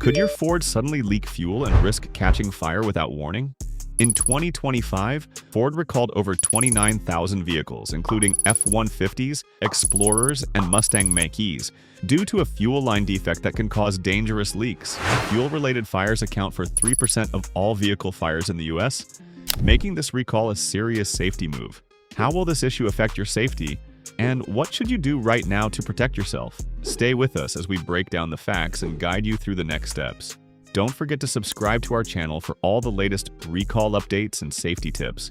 Could your Ford suddenly leak fuel and risk catching fire without warning? In 2025, Ford recalled over 29,000 vehicles, including F-150s, Explorers, and Mustang Mach-E's, due to a fuel line defect that can cause dangerous leaks. Fuel-related fires account for 3% of all vehicle fires in the U.S., making this recall a serious safety move. How will this issue affect your safety? And what should you do right now to protect yourself? Stay with us as we break down the facts and guide you through the next steps. Don't forget to subscribe to our channel for all the latest recall updates and safety tips.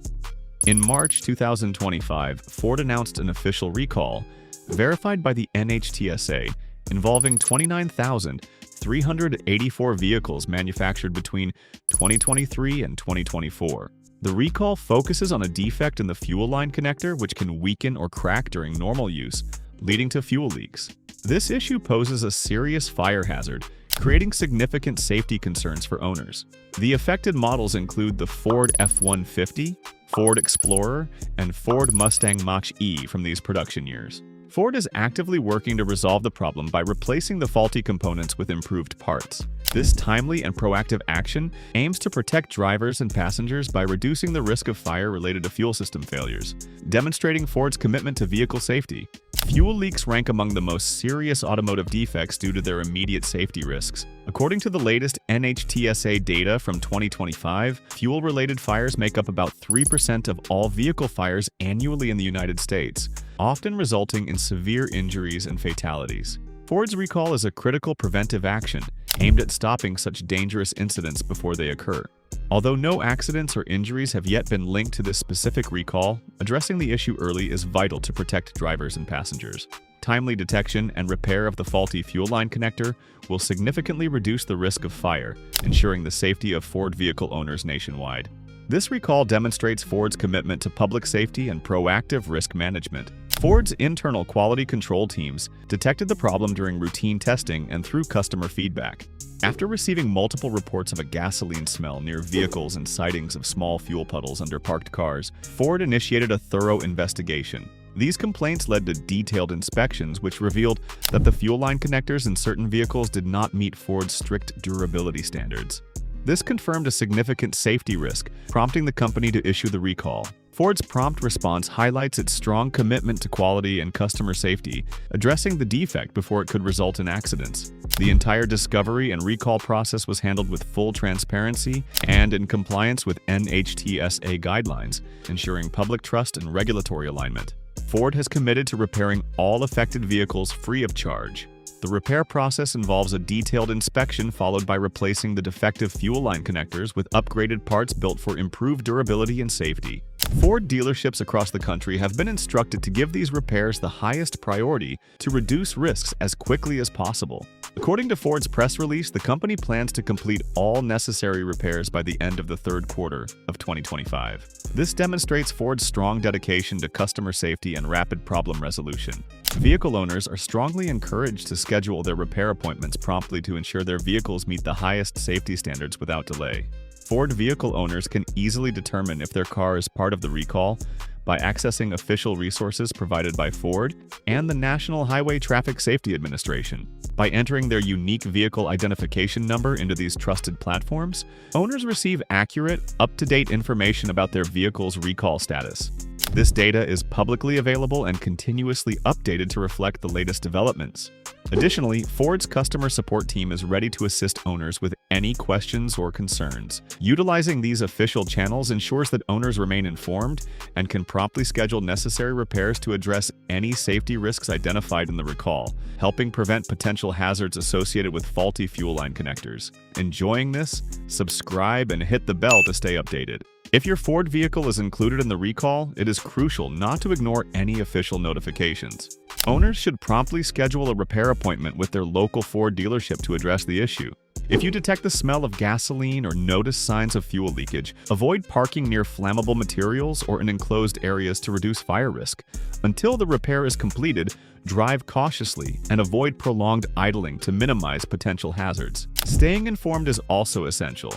In March 2025, Ford announced an official recall, verified by the NHTSA, involving 29,384 vehicles manufactured between 2023 and 2024. The recall focuses on a defect in the fuel line connector which can weaken or crack during normal use, leading to fuel leaks. This issue poses a serious fire hazard, creating significant safety concerns for owners. The affected models include the Ford F-150, Ford Explorer, and Ford Mustang Mach-E from these production years. Ford is actively working to resolve the problem by replacing the faulty components with improved parts. This timely and proactive action aims to protect drivers and passengers by reducing the risk of fire related to fuel system failures, demonstrating Ford's commitment to vehicle safety. Fuel leaks rank among the most serious automotive defects due to their immediate safety risks. According to the latest NHTSA data from 2025, fuel-related fires make up about 3% of all vehicle fires annually in the United States, often resulting in severe injuries and fatalities. Ford's recall is a critical preventive action aimed at stopping such dangerous incidents before they occur. Although no accidents or injuries have yet been linked to this specific recall, addressing the issue early is vital to protect drivers and passengers. Timely detection and repair of the faulty fuel line connector will significantly reduce the risk of fire, ensuring the safety of Ford vehicle owners nationwide. This recall demonstrates Ford's commitment to public safety and proactive risk management. Ford's internal quality control teams detected the problem during routine testing and through customer feedback. After receiving multiple reports of a gasoline smell near vehicles and sightings of small fuel puddles under parked cars, Ford initiated a thorough investigation. These complaints led to detailed inspections which revealed that the fuel line connectors in certain vehicles did not meet Ford's strict durability standards. This confirmed a significant safety risk, prompting the company to issue the recall. Ford's prompt response highlights its strong commitment to quality and customer safety, addressing the defect before it could result in accidents. The entire discovery and recall process was handled with full transparency and in compliance with NHTSA guidelines, ensuring public trust and regulatory alignment. Ford has committed to repairing all affected vehicles free of charge. The repair process involves a detailed inspection followed by replacing the defective fuel line connectors with upgraded parts built for improved durability and safety. Ford dealerships across the country have been instructed to give these repairs the highest priority to reduce risks as quickly as possible. According to Ford's press release, the company plans to complete all necessary repairs by the end of the third quarter of 2025. This demonstrates Ford's strong dedication to customer safety and rapid problem resolution. Vehicle owners are strongly encouraged to schedule their repair appointments promptly to ensure their vehicles meet the highest safety standards without delay. Ford vehicle owners can easily determine if their car is part of the recall by accessing official resources provided by Ford and the National Highway Traffic Safety Administration. By entering their unique vehicle identification number into these trusted platforms, owners receive accurate, up-to-date information about their vehicle's recall status. This data is publicly available and continuously updated to reflect the latest developments. Additionally, Ford's customer support team is ready to assist owners with any questions or concerns. Utilizing these official channels ensures that owners remain informed and can promptly schedule necessary repairs to address any safety risks identified in the recall, helping prevent potential hazards associated with faulty fuel line connectors. Enjoying this? Subscribe and hit the bell to stay updated. If your Ford vehicle is included in the recall, it is crucial not to ignore any official notifications. Owners should promptly schedule a repair appointment with their local Ford dealership to address the issue. If you detect the smell of gasoline or notice signs of fuel leakage, avoid parking near flammable materials or in enclosed areas to reduce fire risk. Until the repair is completed, drive cautiously and avoid prolonged idling to minimize potential hazards. Staying informed is also essential.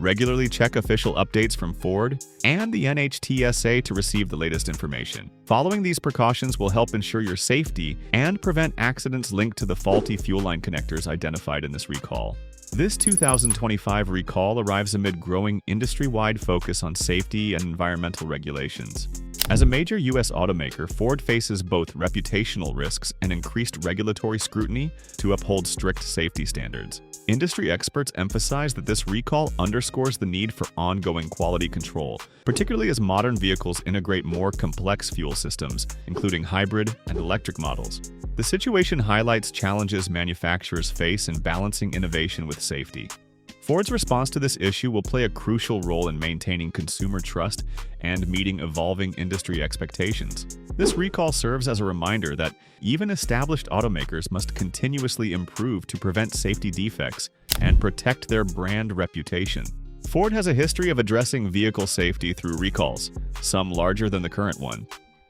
Regularly check official updates from Ford and the NHTSA to receive the latest information. Following these precautions will help ensure your safety and prevent accidents linked to the faulty fuel line connectors identified in this recall. This 2025 recall arrives amid growing industry-wide focus on safety and environmental regulations. As a major U.S. automaker, Ford faces both reputational risks and increased regulatory scrutiny to uphold strict safety standards. Industry experts emphasize that this recall underscores the need for ongoing quality control, particularly as modern vehicles integrate more complex fuel systems, including hybrid and electric models. The situation highlights challenges manufacturers face in balancing innovation with safety. Ford's response to this issue will play a crucial role in maintaining consumer trust and meeting evolving industry expectations. This recall serves as a reminder that even established automakers must continuously improve to prevent safety defects and protect their brand reputation. Ford has a history of addressing vehicle safety through recalls, some larger than the current one.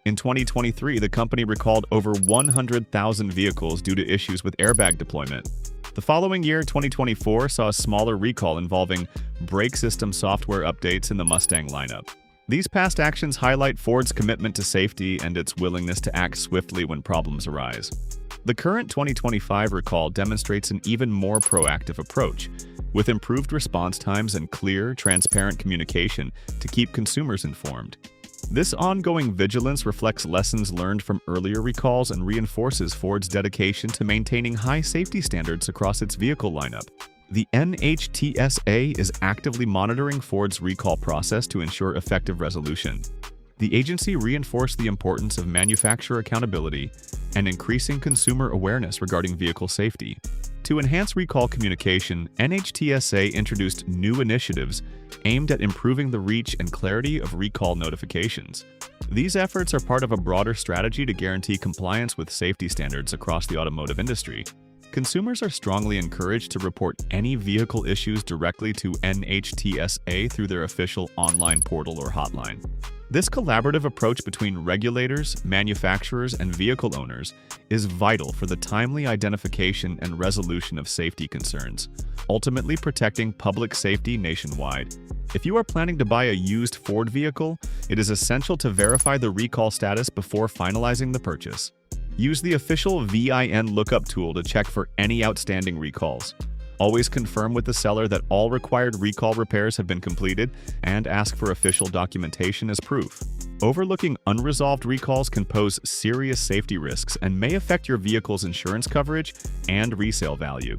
In 2023, the company recalled over 100,000 vehicles due to issues with airbag deployment. The following year, 2024, saw a smaller recall involving brake system software updates in the Mustang lineup. These past actions highlight Ford's commitment to safety and its willingness to act swiftly when problems arise. The current 2025 recall demonstrates an even more proactive approach, with improved response times and clear, transparent communication to keep consumers informed. This ongoing vigilance reflects lessons learned from earlier recalls and reinforces Ford's dedication to maintaining high safety standards across its vehicle lineup. The NHTSA is actively monitoring Ford's recall process to ensure effective resolution. The agency reinforced the importance of manufacturer accountability and increasing consumer awareness regarding vehicle safety. To enhance recall communication, NHTSA introduced new initiatives aimed at improving the reach and clarity of recall notifications. These efforts are part of a broader strategy to guarantee compliance with safety standards across the automotive industry. Consumers are strongly encouraged to report any vehicle issues directly to NHTSA through their official online portal or hotline. This collaborative approach between regulators, manufacturers, and vehicle owners is vital for the timely identification and resolution of safety concerns, ultimately protecting public safety nationwide. If you are planning to buy a used Ford vehicle, it is essential to verify the recall status before finalizing the purchase. Use the official VIN lookup tool to check for any outstanding recalls. Always confirm with the seller that all required recall repairs have been completed and ask for official documentation as proof. Overlooking unresolved recalls can pose serious safety risks and may affect your vehicle's insurance coverage and resale value.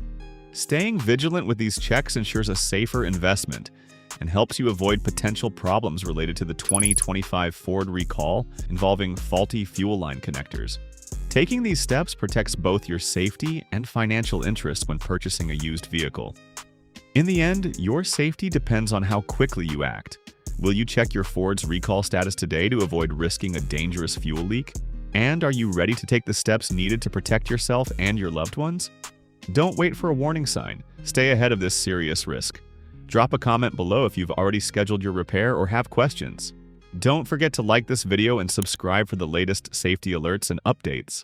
Staying vigilant with these checks ensures a safer investment and helps you avoid potential problems related to the 2025 Ford recall involving faulty fuel line connectors. Taking these steps protects both your safety and financial interests when purchasing a used vehicle. In the end, your safety depends on how quickly you act. Will you check your Ford's recall status today to avoid risking a dangerous fuel leak? And are you ready to take the steps needed to protect yourself and your loved ones? Don't wait for a warning sign. Stay ahead of this serious risk. Drop a comment below if you've already scheduled your repair or have questions. Don't forget to like this video and subscribe for the latest safety alerts and updates.